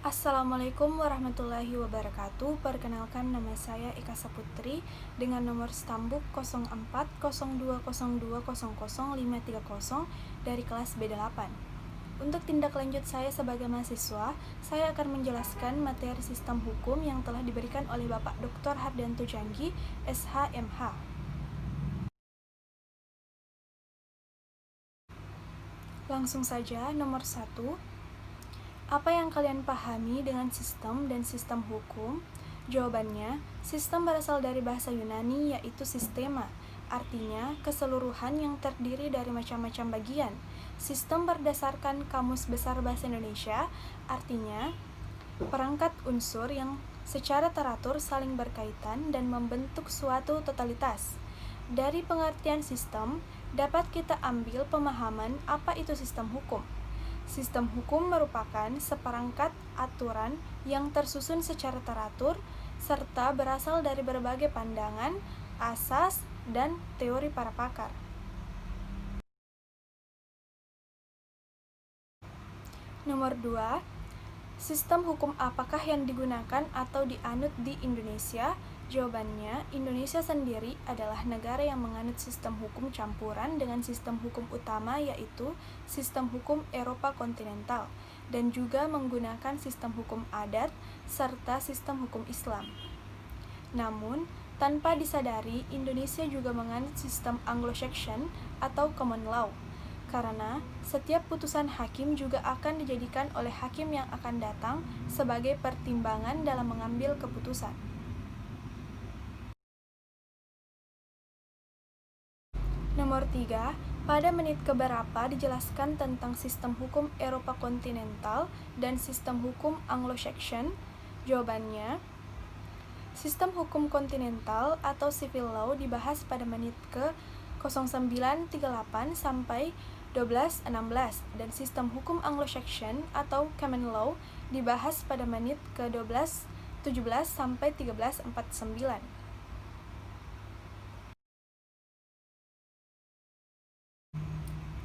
Assalamualaikum warahmatullahi wabarakatuh. Perkenalkan, nama saya Eka Saputri dengan nomor stambuk 040202000530 dari kelas B8. Untuk tindak lanjut saya sebagai mahasiswa, saya akan menjelaskan materi sistem hukum yang telah diberikan oleh Bapak Dr. Hardianto Janggi, SH.MH. Langsung saja, nomor 1. Apa yang kalian pahami dengan sistem dan sistem hukum? Jawabannya, sistem berasal dari bahasa Yunani yaitu sistema, artinya keseluruhan yang terdiri dari macam-macam bagian. Sistem berdasarkan Kamus Besar Bahasa Indonesia, artinya perangkat unsur yang secara teratur saling berkaitan dan membentuk suatu totalitas. Dari pengertian sistem, dapat kita ambil pemahaman apa itu sistem hukum. Sistem hukum merupakan seperangkat aturan yang tersusun secara teratur serta berasal dari berbagai pandangan, asas, dan teori para pakar. Nomor 2. Sistem hukum apakah yang digunakan atau dianut di Indonesia? Jawabannya, Indonesia sendiri adalah negara yang menganut sistem hukum campuran dengan sistem hukum utama yaitu sistem hukum Eropa kontinental dan juga menggunakan sistem hukum adat serta sistem hukum Islam. Namun, tanpa disadari, Indonesia juga menganut sistem Anglo-Saxon atau common law, karena setiap putusan hakim juga akan dijadikan oleh hakim yang akan datang sebagai pertimbangan dalam mengambil keputusan. Nomor 3, pada menit keberapa dijelaskan tentang sistem hukum Eropa kontinental dan sistem hukum Anglo-Saxon? Jawabannya, sistem hukum kontinental atau civil law dibahas pada menit ke 0938 sampai 1216 dan sistem hukum Anglo-Saxon atau common law dibahas pada menit ke 1217 sampai 1349.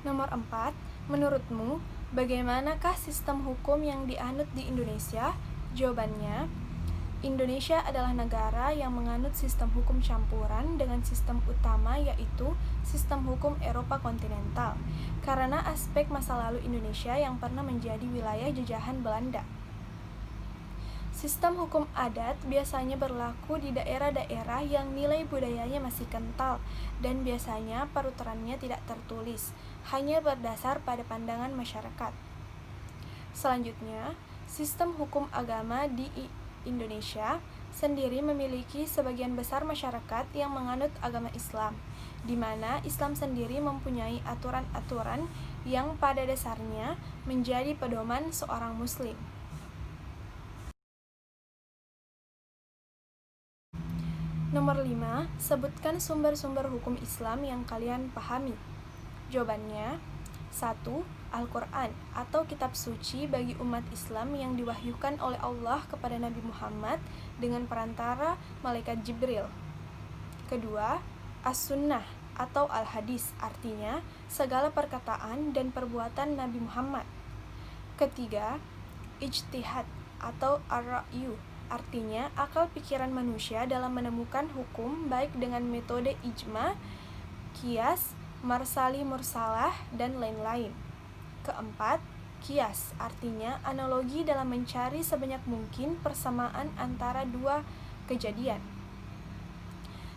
Nomor 4, menurutmu, bagaimanakah sistem hukum yang dianut di Indonesia? Jawabannya, Indonesia adalah negara yang menganut sistem hukum campuran dengan sistem utama yaitu sistem hukum Eropa kontinental, karena aspek masa lalu Indonesia yang pernah menjadi wilayah jajahan Belanda. Sistem hukum adat biasanya berlaku di daerah-daerah yang nilai budayanya masih kental dan biasanya penuturannya tidak tertulis, hanya berdasar pada pandangan masyarakat. Selanjutnya, sistem hukum agama di Indonesia sendiri memiliki sebagian besar masyarakat yang menganut agama Islam, di mana Islam sendiri mempunyai aturan-aturan yang pada dasarnya menjadi pedoman seorang Muslim. Nomor 5, sebutkan sumber-sumber hukum Islam yang kalian pahami. Jawabannya, 1. Al-Quran atau kitab suci bagi umat Islam yang diwahyukan oleh Allah kepada Nabi Muhammad dengan perantara malaikat Jibril. Kedua, As-Sunnah atau Al-Hadis, artinya segala perkataan dan perbuatan Nabi Muhammad. Ketiga, Ijtihad atau Ar-Ra'yu, artinya akal pikiran manusia dalam menemukan hukum baik dengan metode ijma, qiyas, marsali mursalah, dan lain-lain. Keempat, qiyas, artinya analogi dalam mencari sebanyak mungkin persamaan antara dua kejadian.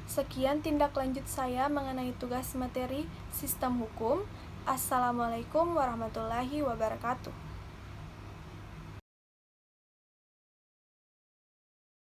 Sekian tindak lanjut saya mengenai tugas materi sistem hukum. Assalamualaikum warahmatullahi wabarakatuh.